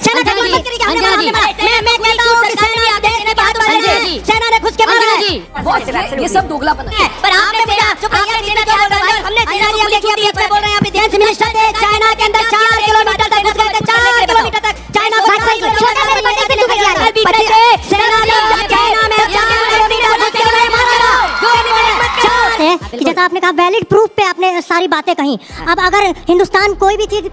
सेना का कोई मत करिए, हमने मारा, मैं कहता हूं कि सेना देश में बहादुर है, सेना ने घुस के मारा है। ये सब दोगलापन है। पर आपने सेना हमने सेना लिया, देखिए बीच में बोल रहे हैं, डिफेंस मिनिस्टर थे, चाइना के अंदर 4 किलोमीटर तक घुस गए थे, 4 किलोमीटर तक चाइना को छोटा सा पट्टे से घुस गया। सेना ने चाइना में 4 किलोमीटर घुस के मारा कि जैसा आपने कहा वैलिड प्रूफ पे आपने सारी बातें कही। अब अगर हिंदुस्तान कोई भी चीज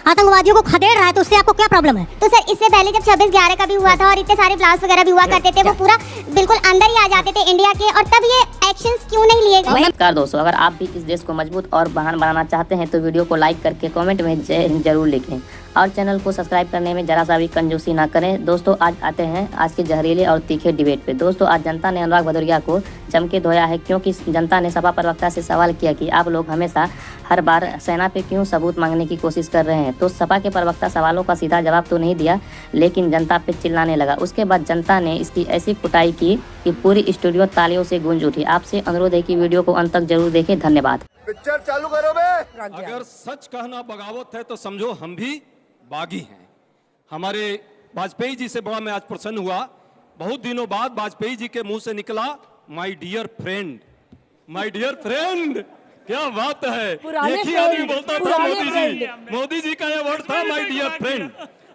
आतंकवादियों को खदेड़ रहा है तो उससे आपको क्या प्रॉब्लम है? तो सर इससे पहले जब 26/11 का भी हुआ था और इतने सारे ब्लास्ट वगैरह भी हुआ करते थे, वो पूरा बिल्कुल अंदर ही आ जाते थे इंडिया के, और तब ये एक्शंस क्यों नहीं लिए गए? नमस्कार दोस्तों, अगर आप भी इस देश को मजबूत और महान बनाना चाहते हैं तो वीडियो को लाइक करके कमेंट में जय हिंद जरूर लिखें और चैनल को सब्सक्राइब करने में जरा सा भी कंजूसी ना करें। दोस्तों आज आते हैं आज के जहरीले और तीखे डिबेट पे। दोस्तों आज जनता ने अनुराग भदौरिया को जम के धोया है, क्योंकि जनता ने सपा प्रवक्ता से सवाल किया कि आप लोग हमेशा हर बार सेना पे क्यों सबूत मांगने की कोशिश कर रहे हैं। तो सपा के प्रवक्ता सवालों का सीधा जवाब तो नहीं दिया, लेकिन जनता पे चिल्लाने लगा। उसके बाद जनता ने इसकी ऐसी कुटाई की कि पूरी स्टूडियो तालियों से गूंज उठी। आपसे अनुरोध है कि वीडियो को अंत तक जरूर देखें। धन्यवाद। पिक्चर चालू करो बे। अगर सच कहना बगावत है तो समझो हम भी बागी हैं। हमारे वाजपेयी जी से बड़ा मैं आज प्रसन्न हुआ। बहुत दिनों बाद वाजपेयी जी के मुंह से निकला my dear friend, my dear friend. क्या बात है, एक ही आदमी बोलता था मोदी जी का यह वर्ड था माय डियर फ्रेंड।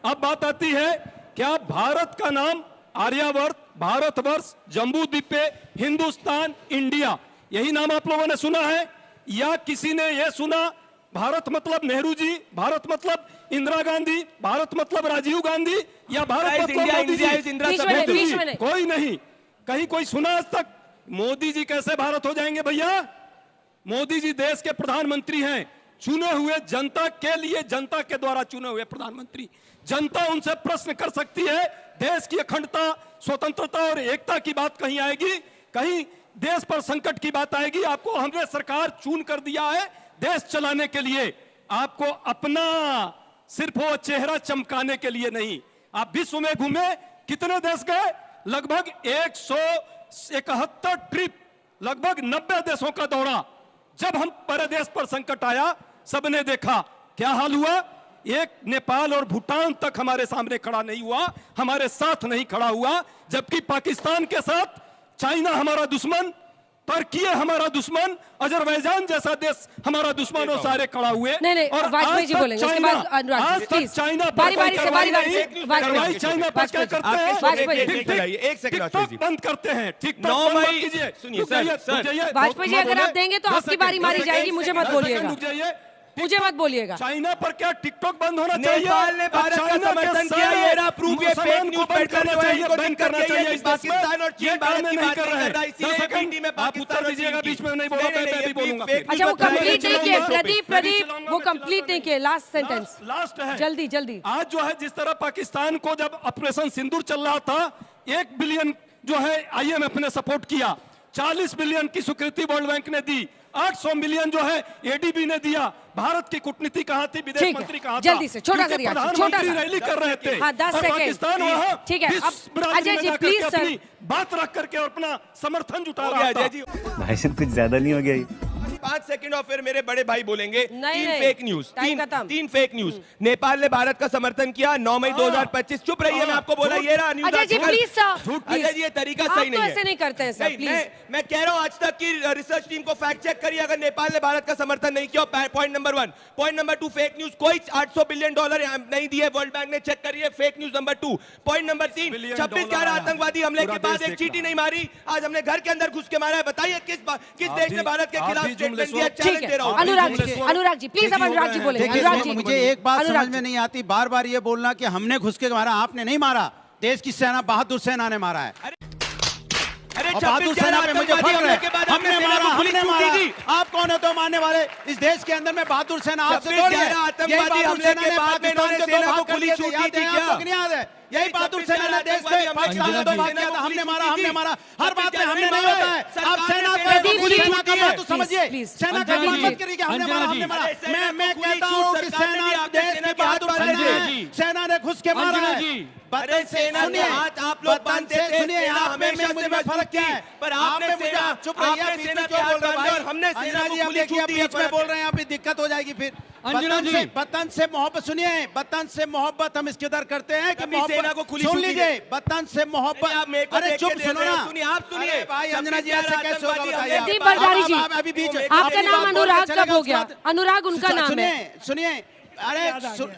अब बात आती है, क्या भारत का नाम आर्यावर्त, भारतवर्ष, जम्बू द्वीप पे, हिंदुस्तान, इंडिया, यही नाम आप लोगों ने सुना है? या किसी ने यह सुना भारत मतलब नेहरू जी, भारत मतलब इंदिरा गांधी, भारत मतलब राजीव गांधी, या भारत मतलब मोदी जी? कोई नहीं। कहीं कोई सुना आज तक? मोदी जी कैसे भारत हो जाएंगे भैया? मोदी जी देश के प्रधानमंत्री हैं, चुने हुए जनता के लिए, जनता के द्वारा चुने हुए प्रधानमंत्री। जनता उनसे प्रश्न कर सकती है। देश की अखंडता, स्वतंत्रता और एकता की बात कहीं आएगी, कहीं देश पर संकट की बात आएगी? आपको हमने सरकार चुन कर दिया है देश चलाने के लिए, आपको अपना सिर्फ वो चेहरा चमकाने के लिए नहीं। आप विश्व में घूमे, कितने देश गए? लगभग 171 ट्रिप, लगभग 90 देशों का दौरा। जब हम परदेश पर संकट आया, सबने देखा क्या हाल हुआ। एक नेपाल और भूटान तक हमारे सामने खड़ा नहीं हुआ, हमारे साथ नहीं खड़ा हुआ, जबकि पाकिस्तान के साथ चाइना हमारा दुश्मन, तुर्की हमारा दुश्मन, अजरबैजान जैसा देश हमारा दुश्मन, और सारे खड़ा हुए। नहीं, और वाजपेयी जी बोलेंगे उसके बाद अनुराग जी, चाइना बारी-बारी से चाइना पर क्या करते हैं? एक सेकंड टिकटॉक बंद करते हैं। टिकटॉक बंद कीजिए। सुनिए सर, वाजपेयी जी अगर आप देंगे तो आपकी बारी मारी जाएगी, मुझे मत बोलिएगा, मुझे मत बोलिएगा। चाइना पर क्या टिकटॉक बंद होना चाहिए? नेपाल ने भारत का समर्थन किया, ये रहा प्रूफ, ये फेक न्यूज बंद करना चाहिए, बंद करना चाहिए। पाकिस्तान और चीन भारत की बात नहीं कर रहा है, इसीलिए मीटिंग में आप उत्तर दीजिएगा, बीच में नहीं बोला, मैं भी बोलूंगा। अच्छा वो कंप्लीट नहीं किए प्रदीप, वो कंप्लीट नहीं किए, लास्ट सेंटेंस लास्ट है, जल्दी। आज जो है जिस तरह पाकिस्तान को जब ऑपरेशन सिंदूर चल रहा था, 1 बिलियन जो है IMF ने सपोर्ट किया, 40 बिलियन की स्वीकृति वर्ल्ड बैंक ने दी, 800 मिलियन जो है ADB ने दिया। भारत की कूटनीति कहाँ थी, विदेश मंत्री कहाँ था? जल्दी से छोटा सा रैली कर रहे थे। हाँ, 10 सेकंड पाकिस्तान वहाँ ठीक है। अब अजय जी प्लीज सर, बात रख करके और अपना समर्थन जुटा रहा था। भाई साहब कुछ ज्यादा नहीं हो गया? 5 सेकंड और फिर मेरे बड़े भाई बोलेंगे। नहीं, फेक न्यूज, तीन फेक न्यूज। नेपाल ने भारत का समर्थन किया 9 मई 2025। चुप रहिए, मैं आपको बोला ये रहा news. Ajay ji please sir, Ajay ji ये तरीका सही नहीं है, ऐसे नहीं करते हैं सर, प्लीज। मैं कह रहा हूँ आज तक की रिसर्च टीम को फैक्ट चेक करिए अगर नेपाल ने भारत का समर्थन नहीं किया। Point number 1। Point number 2, fake news, कोई $800 बिलियन नहीं दिए, वर्ल्ड बैंक ने चेक करिए, fake news number 2। Point number 3, 26/11 आतंकवादी हमले के बाद एक चीटी नहीं मारी, आज हमने घर के अंदर घुस के मारा है। बताइए किस देश ने भारत के खिलाफ स्टेटमेंट दिया? चैलेंज दे रहा हूं। अनुराग जी प्लीज, अब अनुराग जी बोलेंगे। अनुराग जी, मुझे एक बात समझ में नहीं आती, बार बार ये बोलना कि हमने घुस के मारा। आपने नहीं मारा, देश की सेना, बहादुर सेना ने मारा है। बहादुर सेना पे मुझे फख्र है, हमने मारा। आप कौन है तो मारने वाले? इस देश के अंदर में बहादुर सेना आपसे थोड़ी है। आतंकवादी हमले के बाद में इन्होंने सेना को गोली छूटी थी क्या? यही बहादुर सेना ने देश में पाकिस्तान में 2 भाग किया था। हमने मारा। हर बात में हमने नहीं होता है। आप सेना का बात तो समझिए, सेना का बात मत करिए कि हमने मारा। मैं कहता हूँ कि सेना देश की बहादुर सेना है, सेना ने घुस के मारा है। बतन से सुनिए, हाथ आप लोग बांधते थे, सुनिए, सेना आप में हमेशा मुझे से फर्क क्या है? पर आपने सेना, चुप रहिए, आपने बीच सेना में के क्यों हाथ बोल रहे हो बांधे भाई? और हमने सेना अंजना को जी, आप खुली देखिए, छूट दी। बीच में बोल रहे हैं, यहाँ पे दिक्कत हो जाएगी फिर। अंजना जी। वतन से मोहब्बत, सुनिए, वतन से मोहब्बत हम इसके दर करते हैं कि कभी सेना को खुली सुन छूट दी लीजिए, गई। वतन से मोहब्बत। आप मेरे को अरे देख चुप के सुनो दे रहे ना, हो, सुनिए, आप सुनिए। अरे भाई अंजना जी, ऐसे कैसे होगा आतंकवादी बताइए? प्रदीप भंडारी जी, अभी बीच आपका नाम अनुराग कब हो गया? अनुराग उनका नाम है। सुनिए, अरे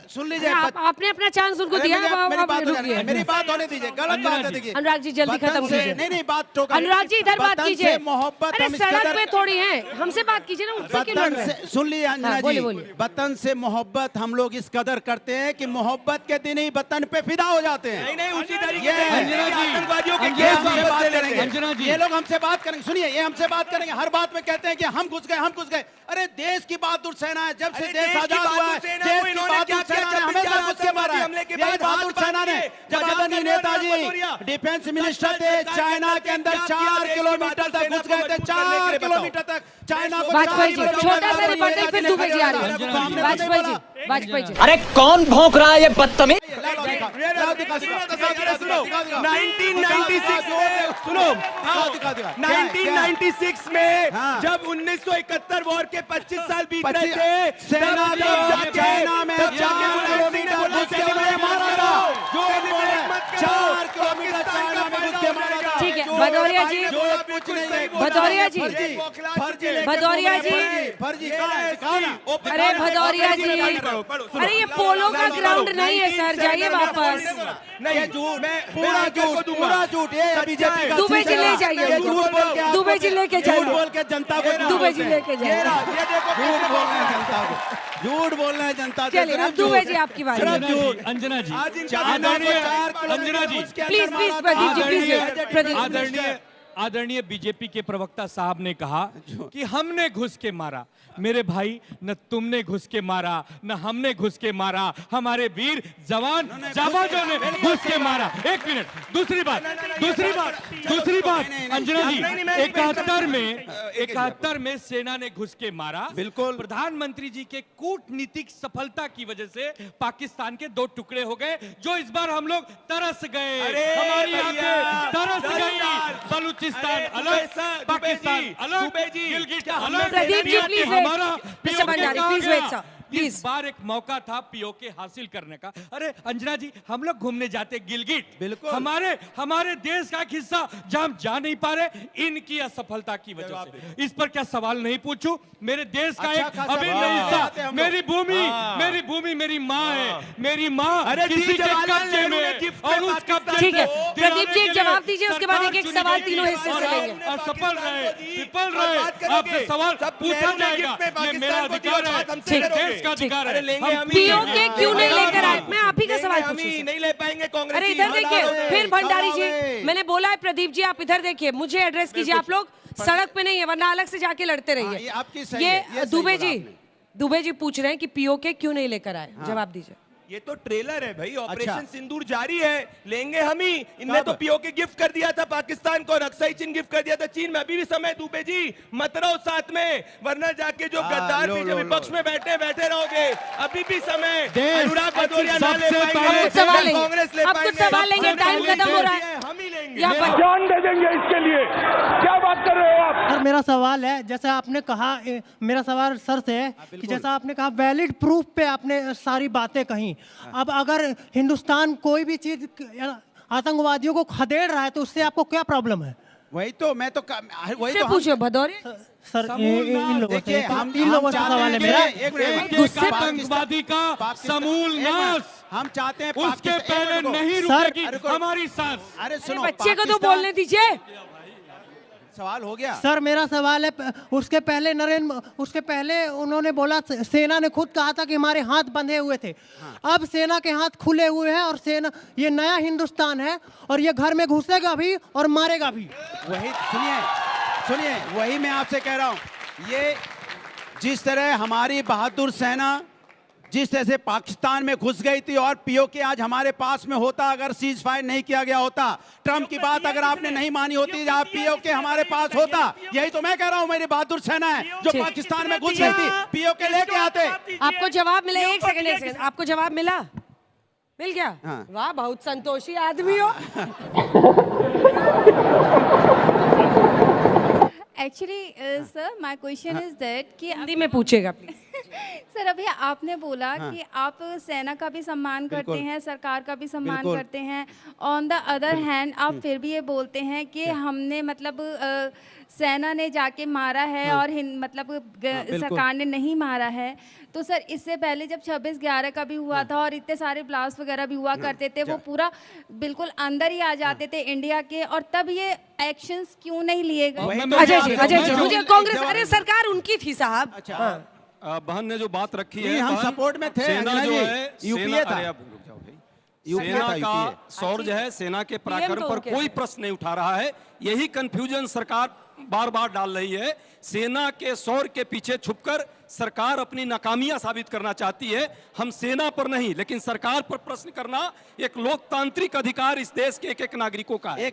सुन लीजिए, आपने अपना चांस उनको अरे दिया, मेरी अब बात हो रुकिए। जाने, मेरी बात होने दीजिए, गलत बात है देखिए। अनुराग जी, जल्दी खत्म कीजिए। नहीं बात टोका। अनुराग जी, इधर बात वतन कीजिए। से मोहब्बत अरे हम इस सड़क कदर- पे थोड़ी है, हमसे बात कीजिए ना, उनसे क्यों लड़ रहे हैं? सुन लीजिए अंजना हाँ, जी, बोलिए, बोलिए। वतन से मोहब्बत हम लोग इस कदर करते हैं कि मोहब्बत के दिन ही वतन पे फिदा हो जाते हैं। नहीं नहीं, उसी तरीके ये से अंजना जी, आतंकवादियों के ये केस हमसे वापस बात ले लेंगे। अंजना जी। करेंगे, ये लोग हमसे बात करेंगे। सुनिए, ये हमसे बात करेंगे, हर बात में कहते हैं कि हम घुस गए। अरे देश की बहादुर सेना है, जब से अरे देश देश की आजाद हुआ है, बहादुर सेना देश को की इन्होंने बहादुर क्या किया? सेना ने 26 हमेशा घुस के मारा है। हमले के यही बाद बहादुर हाथ सेना ने, बांध के जब बचाव आदरणीय करने वाले नेताजी भदौरिया, डिफेंस मिनिस्टर थे, चाइना के अंदर 4 किलोमीटर तक घुस गए थे, 4 किलोमीटर तक चाइना को। वाजपेयी जी, छोटा सा रिबॉटल, फिर दुबे जी आ रहे हैं। वाजपेयी जी, वाजपेयी जी। अरे कौन भौंक रहा है ये बदतमीज? 1996 में हाँ। जब 1971 वॉर के 25 साल बीत रहे 25 थे, सेना तब को जाके- चाइना में तब जाके 4 मुलायम सिंह ने किलोमीटर बोला, घुस के उन्हें मारा था। जो बोले, 4 किलोमीटर चाइना में घुस के मारा था। ठीक है, भदौरिया जी, जो कुछ नहीं है। भदौरिया जी, फर्जी लेके भदौरिया बोल रहे हैं, जी। फर्जी कहाँ है? दिखाओ ना। अरे भदौरिया जी, अरे ये पोलो का ग्राउंड नहीं है सर, जाइए वापस। नहीं, झूठ, मैं पूरा आगे को झूठ, दूंगा। पूरा झूठ। ये बीजेपी का दुबे जी ले जाइए ये उनको। झूठ बोल के दुबे जी लेके जाइए। झूठ बोल के जनता को दुबे जी लेके जाइए। ये देखो झूठ बोल रहे हैं जनता को, झूठ बोल रहे हैं जनता को। चलिए, अब दुबे जी आपकी बारी। सिर्फ झूठ। अंजना जी, आज इनका चाइना को आदरणीय 4 Anjana ji, kilometre please please Pradeep ji, please Pradeep. आदरणीय बीजेपी के प्रवक्ता साहब ने कहा कि हमने घुस के मारा। मेरे भाई, न तुमने घुस के मारा, न हमने घुस के मारा, हमारे वीर जवान जाबाजों ने घुस के मारा। एक मिनट, दूसरी बात अंजना जी, 71 में सेना ने घुस के मारा। बिल्कुल। प्रधानमंत्री जी के कूटनीतिक सफलता की वजह से पाकिस्तान के 2 टुकड़े हो गए, जो इस बार हम लोग तरस गए। अरे हमारी भैया, आंखें तरस 10 गई। साल। बलूचिस्तान अरे अलग, पाकिस्तान अलग, दुबे जी, गिलगिट क्या हमने अलग। Pradeep ji, please wait. हमारा mister Bhandari, please wait sir, please. इस बार एक मौका था पीओके हासिल करने का। अरे अंजना जी, हम लोग घूमने जाते गिलगिट, बिल्कुल। हमारे देश का एक हिस्सा जहां हम जा नहीं पा रहे, इनकी असफलता की वजह से। इस पर क्या सवाल नहीं पूछूं? मेरे देश का अच्छा एक खासा अभिन्न बात हिस्सा, है हम लोग। मेरी भूमि मेरी माँ है। मेरी माँ अरे किसी जी, के जवाहरलाल कब्जे नेहरू ने में, गिफ्ट और में उस कब्जे ठीक है, से प्रदीप जी, दिलाने एक के जवाब लिए दीजिए, उसके बाद एक-एक सरकार सवाल चुनी तीनों गई हिस्से और से आप लेंगे। असफल रहे, विफल और रहे। बात करेंगे। आपसे सवाल सब पूछा नेहरू ने जाएगा, गिफ्ट में ये मेरा पाकिस्तान को अधिकार दिया, है, बात हमसे करोगे। देश का अधिकार है। अरे लेंगे हम ही पीओके लेंगे। क्यों नहीं लेकर आए? मैं आप ही का लेंगे सवाल हम पूछूं ही, सर। नहीं ले पाएंगे कांग्रेस। अरे इधर देखिए, फिर भंडारी जी, खड़ा हो मैंने बोला है प्रदीप जी, आप इधर देखिए, मुझे एड्रेस कीजिए। आप लोग सड़क पे नहीं है, वरना अलग से जाके लड़ते हाँ, रहिए। ये आपकी सही है, ये सही दुबे बोला जी, आपने। दुबे जी पूछ रहे हैं कि पीओके क्यों नहीं लेकर आए, जवाब दीजिए। ये तो ट्रेलर है भाई, ऑपरेशन अच्छा। सिंदूर जारी है, लेंगे हम ही। इनने तो पीओके गिफ्ट कर दिया था पाकिस्तान को, अक्साई चीन गिफ्ट कर दिया था चीन में। अभी भी समय दुबे जी, मत रहो साथ में, वरना जाके जो गद्दार लो, बीजेपी लो, विपक्ष में बैठे रहोगे। अभी भी समय। देश अनुराग भदौरिया ना ले सबसे पाएंगे, पहले- अब कुछ सवाल लेंगे, कांग्रेस ले अब कुछ पाएंगे। सवाल लेंगे, टाइम खत्म हो रहा है। हम ही लेंगे। यहाँ पर जान दे देंगे इसके लिए। क्या बात कर रहे हो आप? सर मेरा सवाल है, जैसा आपने कहा, मेरा सवाल सर से है कि जैसा आपने कहा वैलिड प्रूफ पे आपने सारी बातें कही। अब अगर हिंदुस्तान कोई भी चीज आतंकवादियों को खदेड़ रहा है तो उससे आपको क्या प्रॉब्लम है? वही तो मैं तो वही से तो पूछो भदौरिया। सर इन लोगों से देखिए, हम इन लोगों से चाहते सवाल है हैं मेरा। एक मिनट, गुस्से आतंकवादी का समूल नाश, हम चाहते हैं उसके पहले नहीं सर, रुकेगी हमारी सांस। अरे अरे सुनो, बच्चे को तो पाकिस्तान- बोलने दीजिए। सवाल हो गया। सर मेरा सवाल है, उसके पहले उन्होंने बोला, सेना ने खुद कहा था कि हमारे हाथ बंधे हुए थे। अब सेना के हाथ खुले हुए हैं और सेना, ये नया हिंदुस्तान है और ये घर में घुसेगा भी और मारेगा भी। वही सुनिए, वही मैं आपसे कह रहा हूं। ये जिस तरह हमारी बहादुर सेना जिस तरह से पाकिस्तान में घुस गई थी और पीओके आज हमारे पास में होता, अगर सीज फायर नहीं किया गया होता, ट्रम्प की बात अगर आपने नहीं मानी होती, जब पीओके हमारे पास होता, यही तो मैं कह रहा हूं, मेरी बहादुर सेना है जो ठीक। पाकिस्तान में घुस गई थी, पीओके लेके आते। आपको जवाब मिला? एक सेकंड, आपको जवाब मिला? मिल गया? हाँ। वाह, बहुत संतोषी आदमी हो। Actually sir my question is that कि हिंदी में पूछेगा प्लीज। सर अभी आपने बोला कि आप सेना का भी सम्मान करते हैं, सरकार का भी सम्मान करते हैं, ऑन द अदर हैंड आप फिर भी ये बोलते हैं कि हमने मतलब सेना ने जाके मारा है और सरकार ने नहीं मारा है। तो सर इससे पहले जब 26/11 का भी हुआ था और इतने सारे ब्लास्ट वगैरह भी हुआ करते थे, वो पूरा बिल्कुल अंदर ही आ जाते थे इंडिया के, और तब ये एक्शंस क्यों नहीं लिए गए? अजय जी मुझे कांग्रेस, अरे सरकार उनकी थी साहब। बहन ने जो बात रखी है, हम सपोर्ट में थे। सेना जो है, यूपीए था, सेना का शौर्य है, सेना के पराक्रम पर कोई प्रश्न नहीं उठा रहा है। यही कंफ्यूजन सरकार बार बार डाल रही है। सेना के शौर्य के पीछे छुपकर सरकार अपनी नाकामियां साबित करना चाहती है। हम सेना पर नहीं, लेकिन सरकार पर प्रश्न करना एक लोकतांत्रिक अधिकार इस देश के एक नागरिकों का है।